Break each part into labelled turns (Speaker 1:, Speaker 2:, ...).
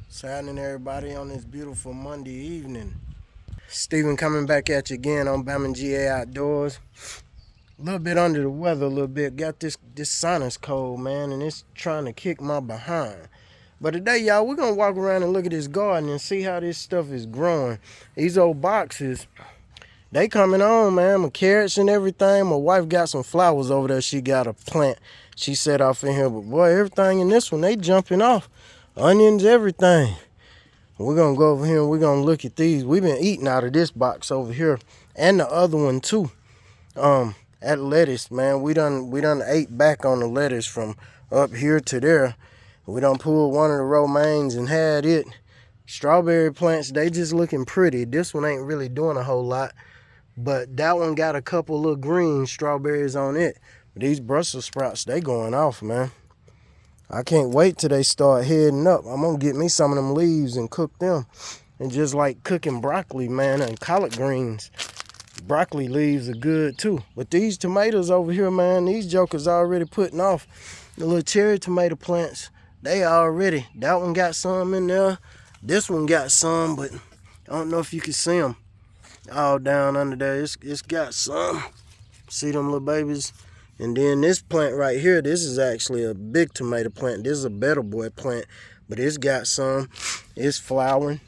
Speaker 1: What's happening, everybody, on this beautiful Monday evening? Steven coming back at you again on Bama GA Outdoors. A little bit under the weather, a little bit. Got this sinus cold, man, and it's trying to kick my behind. But today, y'all, we're going to walk around and look at this garden and see how this stuff is growing. These old boxes, they coming on, man. My carrots and everything. My wife got some flowers over there she got a plant she set off in here. But, boy, everything in this one, they jumping off. Onions, everything. We're going to go over here and we're going to look at these. We've been eating out of this box over here and the other one too. At lettuce, man, we done ate back on the lettuce from up here to there. We done pulled one of the romaines and had it. Strawberry plants, they just looking pretty. This one ain't really doing a whole lot, but that one got a couple little green strawberries on it. But these Brussels sprouts, they going off, man. I can't wait till they start heading up. I'm gonna get me some of them leaves and cook them. And just like cooking broccoli, man, and collard greens. Broccoli leaves are good too. But these tomatoes over here, man, these jokers already putting off. The little cherry tomato plants, they already. That one got some in there. This one got some, but I don't know if you can see them. All down under there, it's got some. See them little babies? And then this plant right here, this is actually a big tomato plant. This is a Better Boy plant, but it's got some. It's flowering.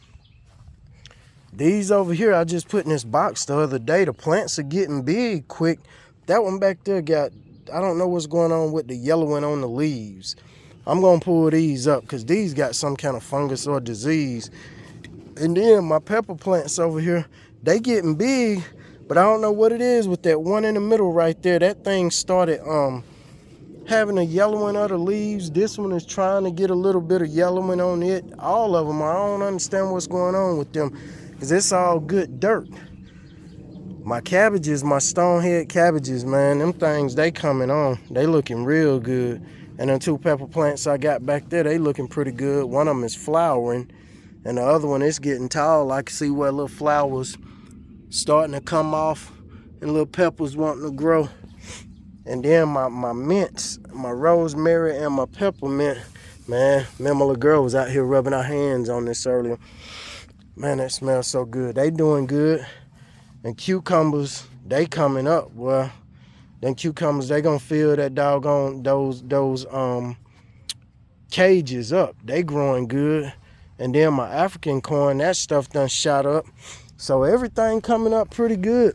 Speaker 1: These over here, I just put in this box the other day. The plants are getting big quick. That one back there got, I don't know what's going on with the yellowing on the leaves. I'm going to pull these up because these got some kind of fungus or disease. And then my pepper plants over here, they getting big. But I don't know what it is with that one in the middle right there. That thing started having a yellowing of the leaves. This one is trying to get a little bit of yellowing on it. All of them, I don't understand what's going on with them because it's all good dirt. My cabbages, my stonehead cabbages, man, them things, they coming on. They looking real good. And them two pepper plants I got back there, they looking pretty good. One of them is flowering and the other one is getting tall. I can see where little flowers starting to come off and little peppers wanting to grow. And then my mints, my rosemary and my peppermint, man, me and my little girl was out here rubbing our hands on this earlier. Man, that smells so good. They doing good. And cucumbers, they coming up. Well, them cucumbers, they gonna fill that doggone those cages up. They growing good. And then my African corn, that stuff done shot up. So everything coming up pretty good.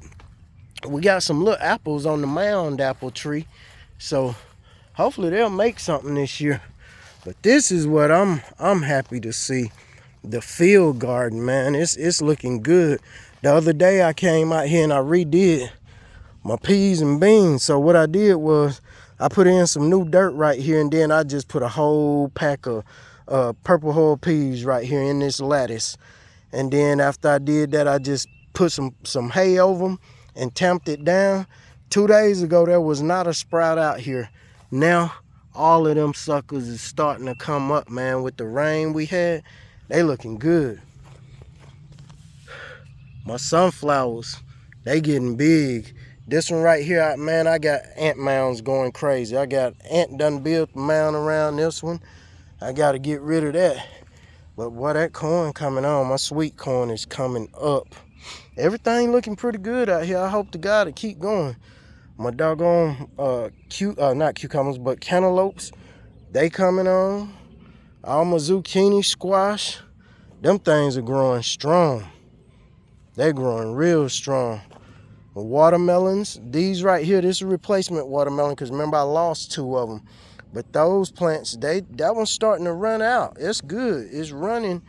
Speaker 1: We got some little apples on the mound apple tree. So hopefully they'll make something this year. But this is what I'm happy to see. The field garden, man, it's looking good. The other day I came out here and I redid my peas and beans. So what I did was I put in some new dirt right here and then I just put a whole pack of purple hull peas right here in this lattice. And then after I did that, I just put some hay over them and tamped it down. 2 days ago, there was not a sprout out here. Now, all of them suckers is starting to come up, man. With the rain we had, they looking good. My sunflowers, they getting big. This one right here, man, I got ant mounds going crazy. I got ant done built a mound around this one. I got to get rid of that. But boy, that corn coming on, my sweet corn is coming up. Everything looking pretty good out here. I hope to God it keep going. My doggone, not cucumbers, but cantaloupes, they coming on. All my zucchini, squash, them things are growing strong. They're growing real strong. The watermelons, these right here, this is a replacement watermelon because remember I lost 2 of them. But those plants, that one's starting to run out. It's good. It's running.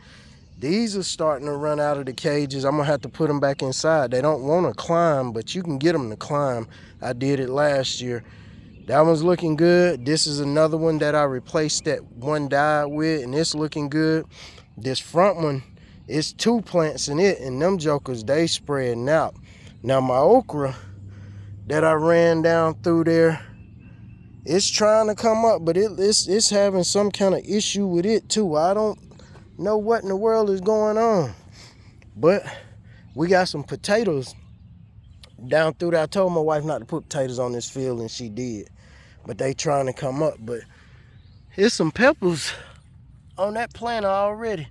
Speaker 1: These are starting to run out of the cages. I'm going to have to put them back inside. They don't want to climb, but you can get them to climb. I did it last year. That one's looking good. This is another one that I replaced that one died with, and it's looking good. This front one, it's 2 plants in it, and them jokers, they spreading out. Now, my okra that I ran down through there, it's trying to come up, but it's having some kind of issue with it too. I don't know what in the world is going on. But we got some potatoes down through there. I told my wife not to put potatoes on this field, and she did. But they trying to come up. But here's some peppers on that plant already.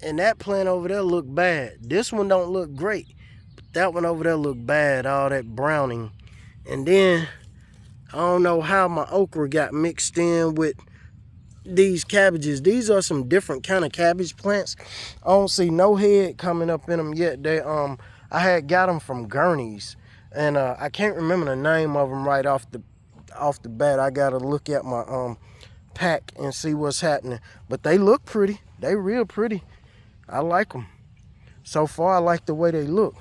Speaker 1: And that plant over there look bad. This one don't look great. But that one over there look bad, all that browning. And then, I don't know how my okra got mixed in with these cabbages. These are some different kind of cabbage plants. I don't see no head coming up in them yet. They I had got them from Gurney's, and I can't remember the name of them right off the bat. I gotta look at my pack and see what's happening. But they look pretty. They real pretty. I like them. So far, I like the way they look.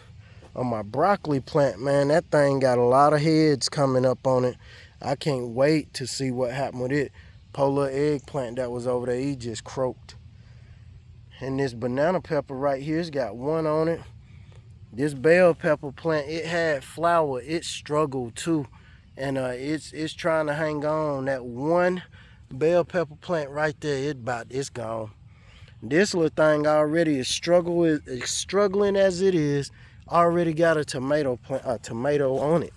Speaker 1: On my broccoli plant, man, that thing got a lot of heads coming up on it. I can't wait to see what happened with it. Polar eggplant that was over there, he just croaked. And this banana pepper right here, it's got one on it. This bell pepper plant, it had flower. It struggled too. And it's trying to hang on. That one bell pepper plant right there, it's gone. This little thing already is struggling as it is. Already got a tomato on it.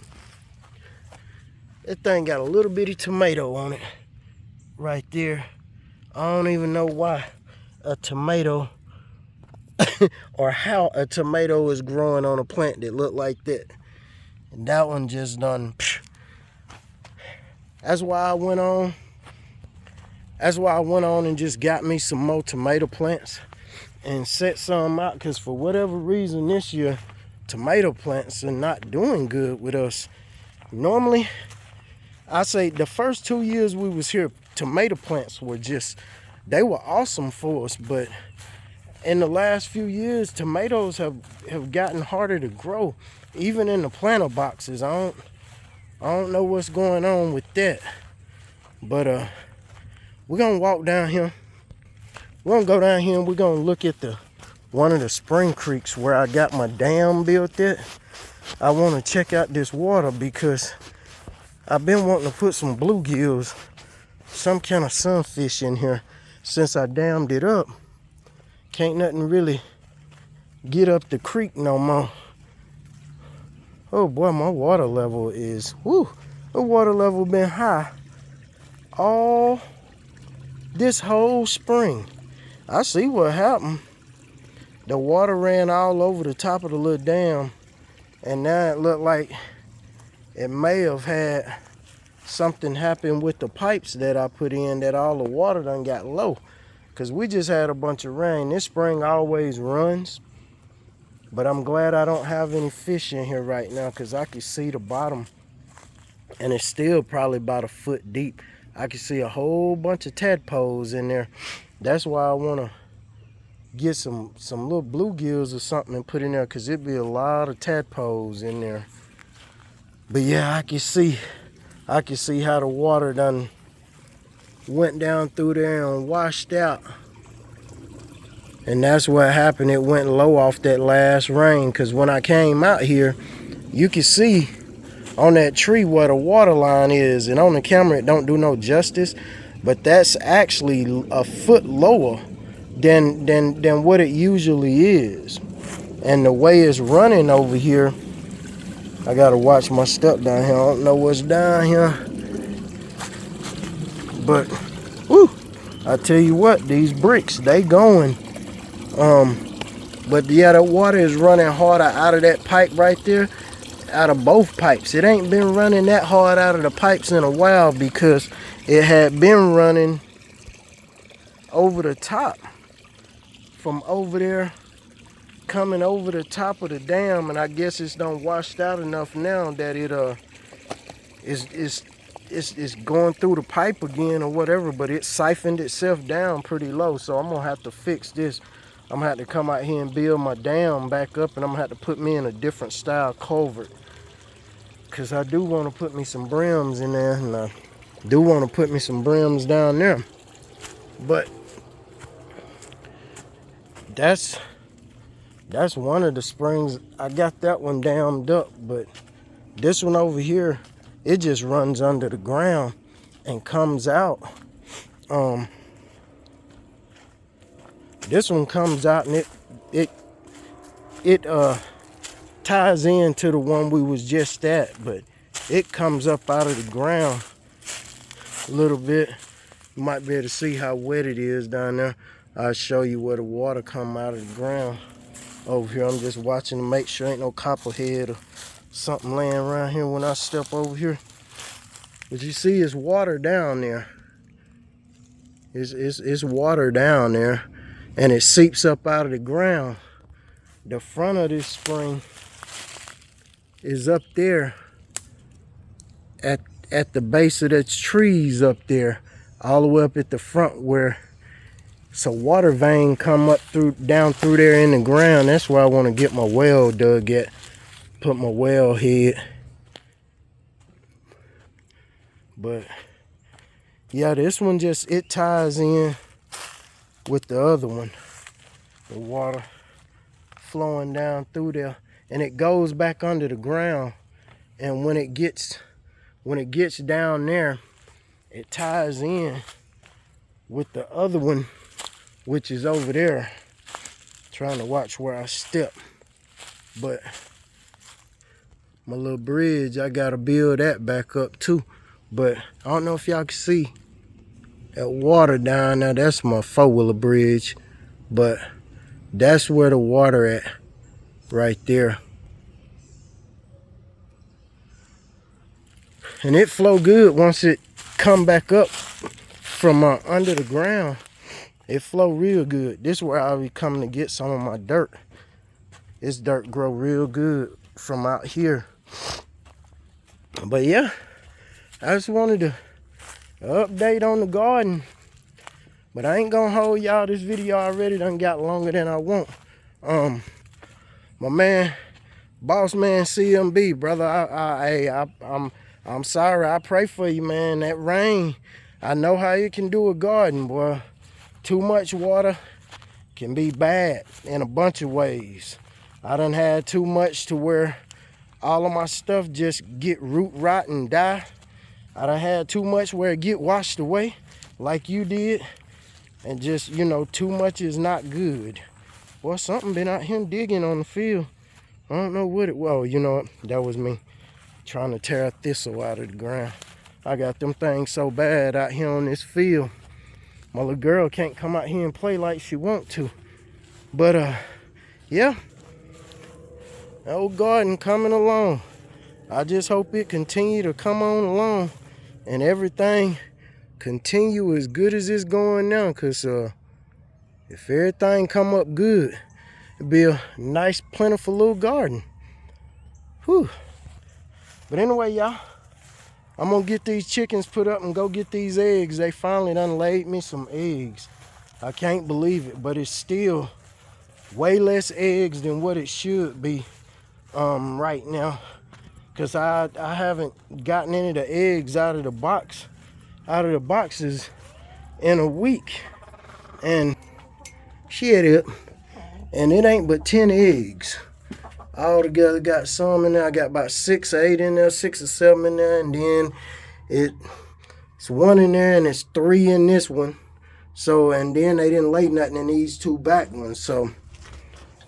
Speaker 1: That thing got a little bitty tomato on it right there. I don't even know why a tomato or how a tomato is growing on a plant that look like that. And that one just done. That's why I went on and just got me some more tomato plants and set some out, because for whatever reason this year tomato plants are not doing good with us. Normally, I say the first 2 years we was here, tomato plants were they were awesome for us. But in the last few years, tomatoes have gotten harder to grow, even in the planter boxes. I don't know what's going on with that. But we're gonna walk down here. We're gonna go down here and we're gonna look at one of the spring creeks where I got my dam built at. I want to check out this water because I've been wanting to put some bluegills, some kind of sunfish in here since I dammed it up. Can't nothing really get up the creek no more. Oh boy, my water level is, the water level been high all this whole spring. I see what happened. The water ran all over the top of the little dam, and now it looked like it may have had something happen with the pipes that I put in, that all the water done got low. Because we just had a bunch of rain. This spring always runs. But I'm glad I don't have any fish in here right now, because I can see the bottom. And it's still probably about a foot deep. I can see a whole bunch of tadpoles in there. That's why I want to get some little bluegills or something and put in there, because it'd be a lot of tadpoles in there. But yeah, I can see how the water done went down through there and washed out. And that's what happened. It went low off that last rain, because when I came out here, you can see on that tree where the water line is, and on the camera it don't do no justice, but that's actually a foot lower than what it usually is. And the way it's running over here, I gotta watch my step down here. I don't know what's down here, but I tell you what, these bricks, they going. But yeah, the water is running harder out of that pipe right there, out of both pipes. It ain't been running that hard out of the pipes in a while, because it had been running over the top from over there, coming over the top of the dam. And I guess it's done washed out enough now that it is going through the pipe again or whatever, but it siphoned itself down pretty low. So I'm gonna have to fix this. I'm gonna have to come out here and build my dam back up, and I'm gonna have to put me in a different style culvert, because I do want to put me some brims in there, and I do want to put me some brims down there. But that's one of the springs. I got that one dammed up, but this one over here, it just runs under the ground and comes out. This one comes out, and it ties into the one we was just at, but it comes up out of the ground a little bit. You might be able to see how wet it is down there. I'll show you where the water come out of the ground over here. I'm just watching to make sure ain't no copperhead or something laying around here when I step over here. But you see it's water down there. It's water down there, and it seeps up out of the ground. The front of this spring is up there at the base of the trees up there, all the way up at the front where it's a water vein come up down through there in the ground. That's where I want to get my well dug at. Put my well head. But yeah, this one it ties in with the other one. The water flowing down through there, and it goes back under the ground. And when it gets down there, it ties in with the other one, which is over there. Trying to watch where I step. But my little bridge, I gotta build that back up too. But I don't know if y'all can see that water down there. That's my four-wheeler bridge. But that's where the water at, right there. And it flow good once it come back up from under the ground. It flow real good. This is where I'll be coming to get some of my dirt. This dirt grow real good from out here. But yeah, I just wanted to update on the garden. But I ain't gonna hold y'all. This video already done got longer than I want. My man, boss man CMB, brother, I'm sorry. I pray for you, man. That rain, I know how it can do a garden, boy. Too much water can be bad in a bunch of ways. I done had too much to where all of my stuff just get root rot and die. I done had too much where it get washed away like you did. And just, you know, too much is not good. Boy, something been out here digging on the field. I don't know what it was. You know what? That was me trying to tear a thistle out of the ground. I got them things so bad out here on this field. My little girl can't come out here and play like she want to. But, yeah. The old garden coming along. I just hope it continue to come on along. And everything continue as good as it's going now. Because if everything come up good, it'll be a nice, plentiful little garden. Whew. But anyway, y'all, I'm going to get these chickens put up and go get these eggs. They finally done laid me some eggs. I can't believe it, but it's still way less eggs than what it should be right now. Because I haven't gotten any of the eggs out of the boxes in a week. And shit, and it ain't but 10 eggs. All together got some in there. I got about 6 or 8 in there, 6 or 7 in there, and then it's 1 in there and it's 3 in this one. So, and then they didn't lay nothing in these 2 back ones. So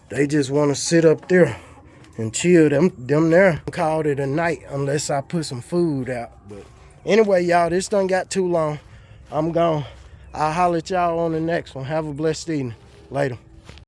Speaker 1: they just want to sit up there and chill. Them there called it a night unless I put some food out. But anyway, y'all, this done got too long. I'm gone. I'll holler at y'all on the next one. Have a blessed evening. Later.